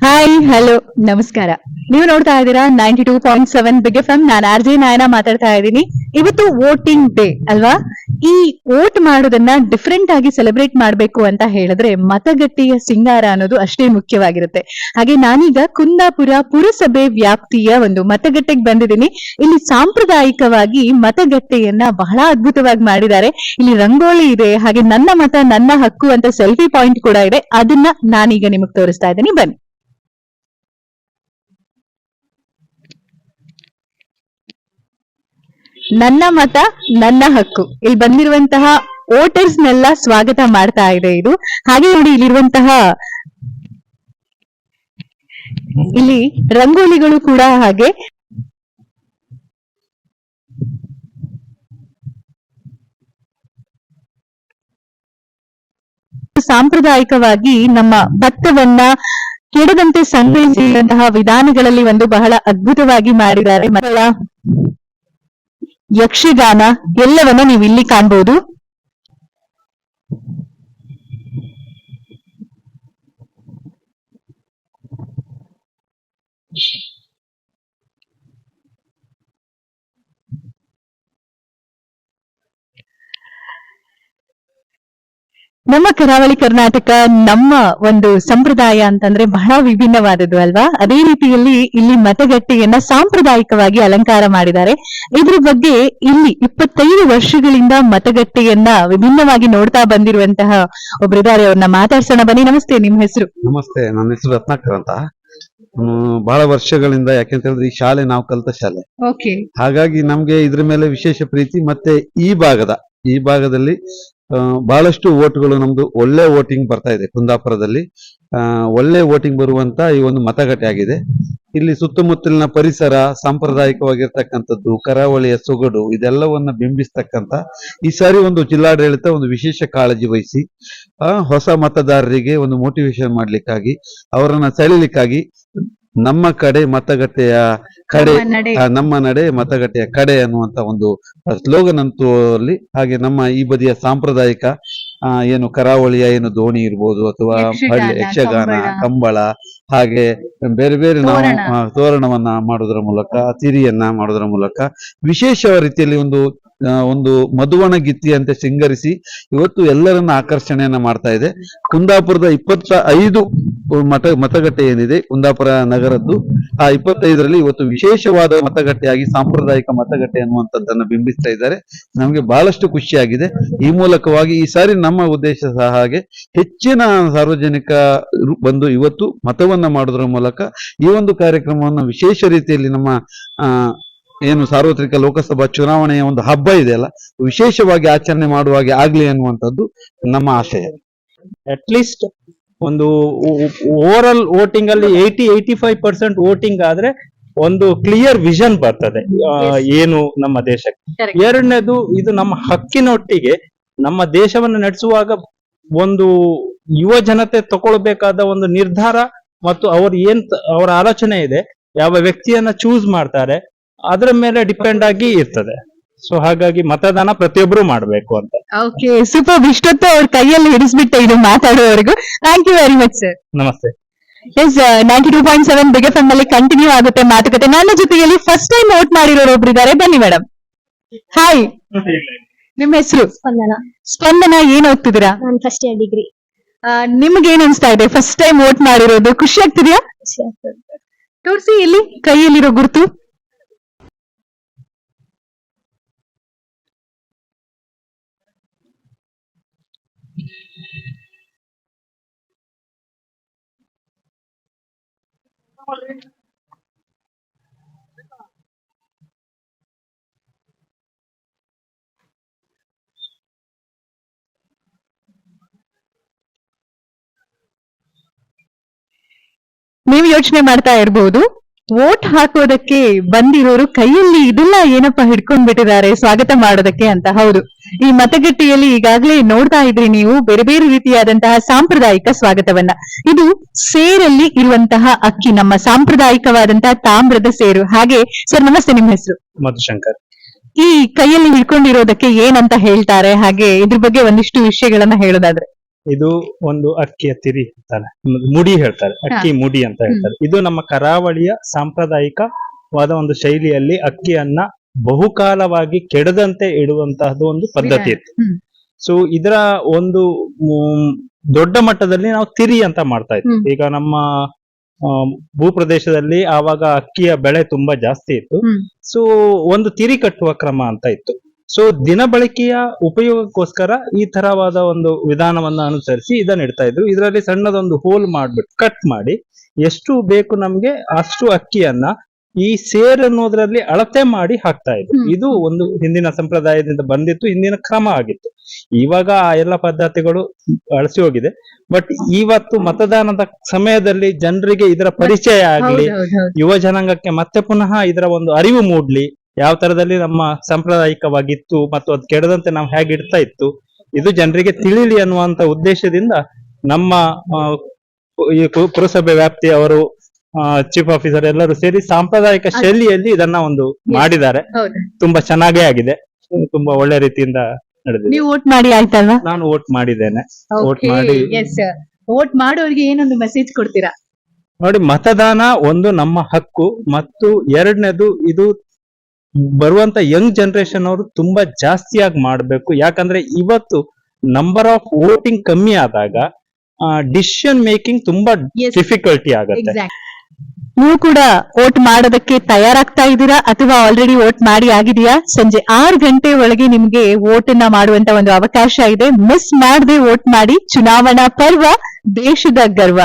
Hi hello ನಮಸ್ಕಾರ. ನೀವು ನೋಡ್ತಾ ಇದ್ದೀರಾ 92.7 ಬಿಗ್ ಎಫ್ ಎಂ. ನಾನು ಆರ್ ಜೆ ನಾಯನ ಮಾತಾಡ್ತಾ ಇದ್ದೀನಿ. ಇವತ್ತು ವೋಟಿಂಗ್ ಡೇ ಅಲ್ವಾ? ಈ ವೋಟ್ ಮಾಡೋದನ್ನ ಡಿಫ್ರೆಂಟ್ ಆಗಿ ಸೆಲೆಬ್ರೇಟ್ ಮಾಡ್ಬೇಕು ಅಂತ ಹೇಳಿದ್ರೆ ಮತಗಟ್ಟೆಯ ಸಿಂಗಾರ ಅನ್ನೋದು ಅಷ್ಟೇ ಮುಖ್ಯವಾಗಿರುತ್ತೆ. ಹಾಗೆ ನಾನೀಗ ಕುಂದಾಪುರ ಪುರಸಭೆ ವ್ಯಾಪ್ತಿಯ ಒಂದು ಮತಗಟ್ಟೆಗೆ ಬಂದಿದ್ದೀನಿ. ಇಲ್ಲಿ ಸಾಂಪ್ರದಾಯಿಕವಾಗಿ ಮತಗಟ್ಟೆಯನ್ನ ಬಹಳ ಅದ್ಭುತವಾಗಿ ಮಾಡಿದ್ದಾರೆ. ಇಲ್ಲಿ ರಂಗೋಲಿ ಇದೆ, ಹಾಗೆ ನನ್ನ ಮತ ನನ್ನ ಹಕ್ಕು ಅಂತ ಸೆಲ್ಫಿ ಪಾಯಿಂಟ್ ಕೂಡ ಇದೆ. ಅದನ್ನ ನಾನೀಗ ನಿಮಗೆ ತೋರಿಸ್ತಾ ಇದ್ದೀನಿ, ಬನ್ನಿ. ನನ್ನ ಮತ ನನ್ನ ಹಕ್ಕು, ಇಲ್ಲಿ ಬಂದಿರುವಂತಹ ವೋಟರ್ಸ್ ನೆಲ್ಲ ಸ್ವಾಗತ ಮಾಡ್ತಾ ಇದೆ ಇದು. ಹಾಗೆ ನೋಡಿ ಇಲ್ಲಿರುವಂತಹ ಇಲ್ಲಿ ರಂಗೋಲಿಗಳು ಕೂಡ ಹಾಗೆ ಸಾಂಪ್ರದಾಯಿಕವಾಗಿ ನಮ್ಮ ಭತ್ತವನ್ನ ಕೆಡದಂತೆ ಸಂಗ್ರಹಿಸಿದಂತಹ ವಿಧಾನಗಳಲ್ಲಿ ಒಂದು ಬಹಳ ಅದ್ಭುತವಾಗಿ ಮಾಡಿದ್ದಾರೆ. ಮಕ್ಕಳ ಯಕ್ಷಗಾನ ಎಲ್ಲವನ್ನ ನೀವು ಇಲ್ಲಿ ಕಾಣಬಹುದು. ನಮ್ಮ ಕರಾವಳಿ ಕರ್ನಾಟಕ ನಮ್ಮ ಒಂದು ಸಂಪ್ರದಾಯ ಅಂತಂದ್ರೆ ಬಹಳ ವಿಭಿನ್ನವಾದದ್ದು ಅಲ್ವಾ? ಅದೇ ರೀತಿಯಲ್ಲಿ ಇಲ್ಲಿ ಮತಗಟ್ಟೆಯನ್ನ ಸಾಂಪ್ರದಾಯಿಕವಾಗಿ ಅಲಂಕಾರ ಮಾಡಿದ್ದಾರೆ. ಇದ್ರ ಬಗ್ಗೆ ಇಲ್ಲಿ 25 ವರ್ಷಗಳಿಂದ ಮತಗಟ್ಟೆಯನ್ನ ವಿಭಿನ್ನವಾಗಿ ನೋಡ್ತಾ ಬಂದಿರುವಂತಹ ಒಬ್ರಿದ್ದಾರೆ, ಅವ್ರನ್ನ ಮಾತಾಡ್ಸೋಣ ಬನ್ನಿ. ನಮಸ್ತೆ, ನಿಮ್ಮ ಹೆಸರು? ನಮಸ್ತೆ, ನನ್ನ ಹೆಸರು ರತ್ನಾಕರ್ ಅಂತ. ಬಹಳ ವರ್ಷಗಳಿಂದ, ಯಾಕೆಂತ ಹೇಳಿದ್ರೆ ಈ ಶಾಲೆ ನಾವು ಕಲಿತ ಶಾಲೆ, ಹಾಗಾಗಿ ನಮ್ಗೆ ಇದ್ರ ಮೇಲೆ ವಿಶೇಷ ಪ್ರೀತಿ. ಮತ್ತೆ ಈ ಭಾಗದಲ್ಲಿ ಬಹಳಷ್ಟು ಓಟ್ಗಳು ನಮ್ದು ಒಳ್ಳೆ ವೋಟಿಂಗ್ ಬರ್ತಾ ಇದೆ. ಕುಂದಾಪುರದಲ್ಲಿ ಒಳ್ಳೆ ವೋಟಿಂಗ್ ಬರುವಂತ ಈ ಒಂದು ಮತಗಟ್ಟೆ ಆಗಿದೆ. ಇಲ್ಲಿ ಸುತ್ತಮುತ್ತಲಿನ ಪರಿಸರ, ಸಾಂಪ್ರದಾಯಿಕವಾಗಿರ್ತಕ್ಕಂಥದ್ದು, ಕರಾವಳಿಯ ಸೊಗಡು, ಇದೆಲ್ಲವನ್ನ ಬಿಂಬಿಸ್ತಕ್ಕಂತ ಈ ಸಾರಿ ಒಂದು ಜಿಲ್ಲಾಡಳಿತ ಒಂದು ವಿಶೇಷ ಕಾಳಜಿ ವಹಿಸಿ ಹೊಸ ಮತದಾರರಿಗೆ ಒಂದು ಮೋಟಿವೇಶನ್ ಮಾಡ್ಲಿಕ್ಕಾಗಿ, ಅವರನ್ನ ಸೆಳೆಯಲಿಕ್ಕಾಗಿ ನಮ್ಮ ಕಡೆ ಮತಗಟ್ಟೆಯ ಕಡೆ, ನಮ್ಮ ನಡೆ ಮತಗಟ್ಟೆಯ ಕಡೆ ಅನ್ನುವಂತ ಒಂದು ಸ್ಲೋಗನ್ ಅಂತೂ ಅಲ್ಲಿ. ಹಾಗೆ ನಮ್ಮ ಈ ಬದಿಯ ಸಾಂಪ್ರದಾಯಿಕ ಏನು ಕರಾವಳಿಯ ಏನು ದೋಣಿ ಇರ್ಬೋದು, ಅಥವಾ ಯಕ್ಷಗಾನ, ಕಂಬಳ, ಹಾಗೆ ಬೇರೆ ಬೇರೆ ನಾವು ತೋರಣವನ್ನ ಮಾಡೋದ್ರ ಮೂಲಕ, ತಿರಿಯನ್ನ ಮಾಡೋದ್ರ ಮೂಲಕ ವಿಶೇಷ ರೀತಿಯಲ್ಲಿ ಒಂದು ಮಧುವಣ ಗಿತ್ತಿಯಂತೆ ಸಿಂಗರಿಸಿ ಇವತ್ತು ಎಲ್ಲರನ್ನ ಆಕರ್ಷಣೆಯನ್ನ ಮಾಡ್ತಾ ಇದೆ. ಕುಂದಾಪುರದ 25 ಮತಗಟ್ಟೆ ಏನಿದೆ ಕುಂದಾಪುರ ನಗರದ್ದು, ಆ 25ರಲ್ಲಿ ಇವತ್ತು ವಿಶೇಷವಾದ ಮತಗಟ್ಟೆಯಾಗಿ ಸಾಂಪ್ರದಾಯಿಕ ಮತಗಟ್ಟೆ ಅನ್ನುವಂಥದ್ದನ್ನ ಬಿಂಬಿಸ್ತಾ ಇದ್ದಾರೆ. ನಮ್ಗೆ ಬಹಳಷ್ಟು ಖುಷಿಯಾಗಿದೆ. ಈ ಮೂಲಕವಾಗಿ ಈ ಸಾರಿ ನಮ್ಮ ಉದ್ದೇಶ ಸಹ ಹಾಗೆ ಹೆಚ್ಚಿನ ಸಾರ್ವಜನಿಕ ಬಂದು ಇವತ್ತು ಮತವನ್ನ ಮಾಡೋದ್ರ ಮೂಲಕ ಈ ಒಂದು ಕಾರ್ಯಕ್ರಮವನ್ನು ವಿಶೇಷ ರೀತಿಯಲ್ಲಿ ನಮ್ಮ ಏನು ಸಾರ್ವತ್ರಿಕ ಲೋಕಸಭಾ ಚುನಾವಣೆಯ ಒಂದು ಹಬ್ಬ ಇದೆಯಲ್ಲ, ವಿಶೇಷವಾಗಿ ಆಚರಣೆ ಮಾಡುವಾಗೆ ಆಗ್ಲಿ ಅನ್ನುವಂಥದ್ದು ನಮ್ಮ ಆಶಯ. ಅಟ್ಲೀಸ್ಟ್ ಒಂದು ಓವರ್ ವೋಟಿಂಗ್ ಅಲ್ಲಿ 80-85% ವೋಟಿಂಗ್ ಆದ್ರೆ ಒಂದು ಕ್ಲಿಯರ್ ವಿಷನ್ ಬರ್ತದೆ ಏನು ನಮ್ಮ ದೇಶಕ್ಕೆ. ಎರಡನೇದು, ಇದು ನಮ್ಮ ಹಕ್ಕಿನೊಟ್ಟಿಗೆ ನಮ್ಮ ದೇಶವನ್ನು ನಡೆಸುವಾಗ ಒಂದು ಯುವ ಜನತೆ ತಗೊಳ್ಬೇಕಾದ ಒಂದು ನಿರ್ಧಾರ ಮತ್ತು ಅವರ ಆಲೋಚನೆ ಇದೆ, ಯಾವ ವ್ಯಕ್ತಿಯನ್ನ ಚೂಸ್ ಮಾಡ್ತಾರೆ ಅದರ ಮೇಲೆ ಡಿಪೆಂಡ್ ಆಗಿ ಇರ್ತದೆ. ಸೊ ಹಾಗಾಗಿ ಮತದಾನ ಪ್ರತಿಯೊಬ್ರು ಮಾಡ್ಬೇಕು ಅಂತ. Okay, super. ಇಷ್ಟೊತ್ತು ಅವ್ರ ಕೈಯಲ್ಲಿ ಹಿಡಿಸ್ಬಿಟ್ಟೆ ಇದು ಮಾತಾಡುವವರೆಗೂ. Thank you very much sir. ನಮಸ್ತೆ. 92.7 ಬಿಗ್ ಎಫ್ ಎಂ ಅಲ್ಲಿ ಕಂಟಿನ್ಯೂ ಆಗುತ್ತೆ ಮಾತುಕತೆ. ನನ್ನ ಜೊತೆಯಲ್ಲಿ ಫಸ್ಟ್ ಟೈಮ್ ವೋಟ್ ಮಾಡಿರೋರು ಒಬ್ರಿದ್ದಾರೆ, ಬನ್ನಿ ಮೇಡಮ್. ಹಾಯ್, ನಿಮ್ಮ ಹೆಸರು? ಸ್ಪಂದನ. ಏನ್ ಓದ್ತಿದ್ದೀರಾ? ನಾನು ಫಸ್ಟ್ ಇಯರ್ ಡಿಗ್ರಿ. ನಿಮ್ಗೆ ಏನ್ ಅನ್ಸ್ತಾ ಇದೆ ಫಸ್ಟ್ ಟೈಮ್ ವೋಟ್ ಮಾಡಿರೋದು? ಖುಷಿ ಆಗ್ತಿದ್ಯಾ? ತೋರಿಸಿ ಇಲ್ಲಿ ಕೈಯಲ್ಲಿರೋ ಗುರುತು. ನೀವು ಯೋಚನೆ ಮಾಡ್ತಾ ಇರಬಹುದು, ವೋಟ್ ಹಾಕೋದಕ್ಕೆ ಬಂದಿರೋರು ಕೈಯಲ್ಲಿ ಇದೆಲ್ಲ ಏನಪ್ಪಾ ಹಿಡ್ಕೊಂಡ್ ಬಿಟ್ಟಿದ್ದಾರೆ ಸ್ವಾಗತ ಮಾಡೋದಕ್ಕೆ ಅಂತ. ಹೌದು, ಈ ಮತಗಟ್ಟೆಯಲ್ಲಿ ಈಗಾಗಲೇ ನೋಡ್ತಾ ಇದ್ರಿ ನೀವು ಬೇರೆ ಬೇರೆ ರೀತಿಯಾದಂತಹ ಸಾಂಪ್ರದಾಯಿಕ ಸ್ವಾಗತವನ್ನ. ಇದು ಸೇರಲ್ಲಿ ಇರುವಂತಹ ಅಕ್ಕಿ, ನಮ್ಮ ಸಾಂಪ್ರದಾಯಿಕವಾದಂತಹ ತಾಮ್ರದ ಸೇರು. ಹಾಗೆ ಸರ್ ನಮಸ್ತೆ, ನಿಮ್ಮ ಹೆಸರು? ಮಧುಶಂಕರ್. ಈ ಕೈಯಲ್ಲಿ ಹಿಡ್ಕೊಂಡಿರೋದಕ್ಕೆ ಏನಂತ ಹೇಳ್ತಾರೆ, ಹಾಗೆ ಇದ್ರ ಬಗ್ಗೆ ಒಂದಿಷ್ಟು ವಿಷಯಗಳನ್ನ ಹೇಳೋದಾದ್ರೆ? ಇದು ಒಂದು ಅಕ್ಕಿಯ ತಿರಿ ಹೇಳ್ತಾರೆ, ಮುಡಿ ಹೇಳ್ತಾರೆ, ಅಕ್ಕಿ ಮುಡಿ ಅಂತ ಹೇಳ್ತಾರೆ. ಇದು ನಮ್ಮ ಕರಾವಳಿಯ ಸಾಂಪ್ರದಾಯಿಕವಾದ ಒಂದು ಶೈಲಿಯಲ್ಲಿ ಅಕ್ಕಿಯನ್ನ ಬಹುಕಾಲವಾಗಿ ಕೆಡದಂತೆ ಇಡುವಂತಹದ್ದು ಒಂದು ಪದ್ಧತಿ ಇತ್ತು. ಸೊ ಇದರ ಒಂದು ದೊಡ್ಡ ಮಟ್ಟದಲ್ಲಿ ನಾವು ತಿರಿ ಅಂತ ಮಾಡ್ತಾ ಇದ್ವಿ. ಈಗ ನಮ್ಮ ಭೂಪ್ರದೇಶದಲ್ಲಿ ಆವಾಗ ಅಕ್ಕಿಯ ಬೆಳೆ ತುಂಬಾ ಜಾಸ್ತಿ ಇತ್ತು. ಸೊ ಒಂದು ತಿರಿ ಕಟ್ಟುವ ಕ್ರಮ ಅಂತ ಇತ್ತು. ಸೊ ದಿನ ಬಳಕೆಯ ಉಪಯೋಗಕ್ಕೋಸ್ಕರ ಈ ತರವಾದ ಒಂದು ವಿಧಾನವನ್ನ ಅನುಸರಿಸಿ ಇದನ್ನ ಇಡ್ತಾ ಇದ್ರು. ಇದರಲ್ಲಿ ಸಣ್ಣದೊಂದು ಹೋಲ್ ಮಾಡ್ಬಿಟ್ಟು ಕಟ್ ಮಾಡಿ ಎಷ್ಟು ಬೇಕು ನಮ್ಗೆ ಅಷ್ಟು ಅಕ್ಕಿಯನ್ನ ಈ ಸೇರ್ ಅನ್ನೋದ್ರಲ್ಲಿ ಅಳತೆ ಮಾಡಿ ಹಾಕ್ತಾ ಇದ್ರು. ಇದು ಒಂದು ಹಿಂದಿನ ಸಂಪ್ರದಾಯದಿಂದ ಬಂದಿತ್ತು, ಹಿಂದಿನ ಕ್ರಮ ಆಗಿತ್ತು. ಇವಾಗ ಆ ಎಲ್ಲ ಪದ್ಧತಿಗಳು ಅಳಿಸಿ ಹೋಗಿದೆ. ಬಟ್ ಇವತ್ತು ಮತದಾನದ ಸಮಯದಲ್ಲಿ ಜನರಿಗೆ ಇದರ ಪರಿಚಯ ಆಗ್ಲಿ, ಯುವ ಜನಾಂಗಕ್ಕೆ ಮತ್ತೆ ಪುನಃ ಇದರ ಒಂದು ಅರಿವು ಮೂಡ್ಲಿ, ಯಾವ ತರದಲ್ಲಿ ನಮ್ಮ ಸಾಂಪ್ರದಾಯಿಕವಾಗಿತ್ತು ಮತ್ತು ಅದು ಕೆಡದಂತೆ ನಾವು ಹೇಗೆ ಇಡ್ತಾ ಇತ್ತು, ಇದು ಜನರಿಗೆ ತಿಳಿಲಿ ಅನ್ನುವಂತ ಉದ್ದೇಶದಿಂದ ನಮ್ಮ ಈ ಪುರಸಭೆ ವ್ಯಾಪ್ತಿಯವರು, ಚೀಫ್ ಆಫೀಸರ್ ಎಲ್ಲರೂ ಸೇರಿ ಸಾಂಪ್ರದಾಯಿಕ ಶೈಲಿಯಲ್ಲಿ ಇದನ್ನ ಒಂದು ಮಾಡಿದ್ದಾರೆ. ತುಂಬಾ ಚೆನ್ನಾಗೇ ಆಗಿದೆ, ತುಂಬಾ ಒಳ್ಳೆ ರೀತಿಯಿಂದ ನಡೆದಿದೆ. ನೀವು ವೋಟ್ ಮಾಡಿ ಆಯ್ತಲ್ವಾ? ನಾನು ವೋಟ್ ಮಾಡಿದ್ದೇನೆ. ವೋಟ್ ಮಾಡಿ ವೋಟ್ ಮಾಡೋರಿಗೆ ಏನೊಂದು ಮೆಸೇಜ್ ಕೊಡ್ತೀರಾ? ನೋಡಿ, ಮತದಾನ ಒಂದು ನಮ್ಮ ಹಕ್ಕು, ಮತ್ತು ಎರಡನೇದು ಇದು ಬರುವಂತ ಯಂಗ್ ಜನರೇಷನ್ ಅವರು ತುಂಬಾ ಜಾಸ್ತಿಯಾಗಿ ಮಾಡ್ಬೇಕು. ಯಾಕಂದ್ರೆ ಇವತ್ತು ನಂಬರ್ ಆಫ್ ವೋಟಿಂಗ್ ಕಮ್ಮಿ ಆದಾಗ ಡಿಸಿಷನ್ ಮೇಕಿಂಗ್ ತುಂಬಾ ಡಿಫಿಕಲ್ಟಿ ಆಗುತ್ತೆ. ನೀವು ಕೂಡ ವೋಟ್ ಮಾಡೋದಕ್ಕೆ ತಯಾರಾಗ್ತಾ ಇದ್ದೀರಾ ಅಥವಾ ಆಲ್ರೆಡಿ ವೋಟ್ ಮಾಡಿ ಆಗಿದೆಯಾ? ಸಂಜೆ 6 ಗಂಟೆ ಒಳಗೆ ನಿಮ್ಗೆ ವೋಟ್ ಅನ್ನ ಮಾಡುವಂತ ಒಂದು ಅವಕಾಶ ಇದೆ. ಮಿಸ್ ಮಾಡದೆ ವೋಟ್ ಮಾಡಿ. ಚುನಾವಣಾ ಪರ್ವ, ದೇಶದ ಗರ್ವ.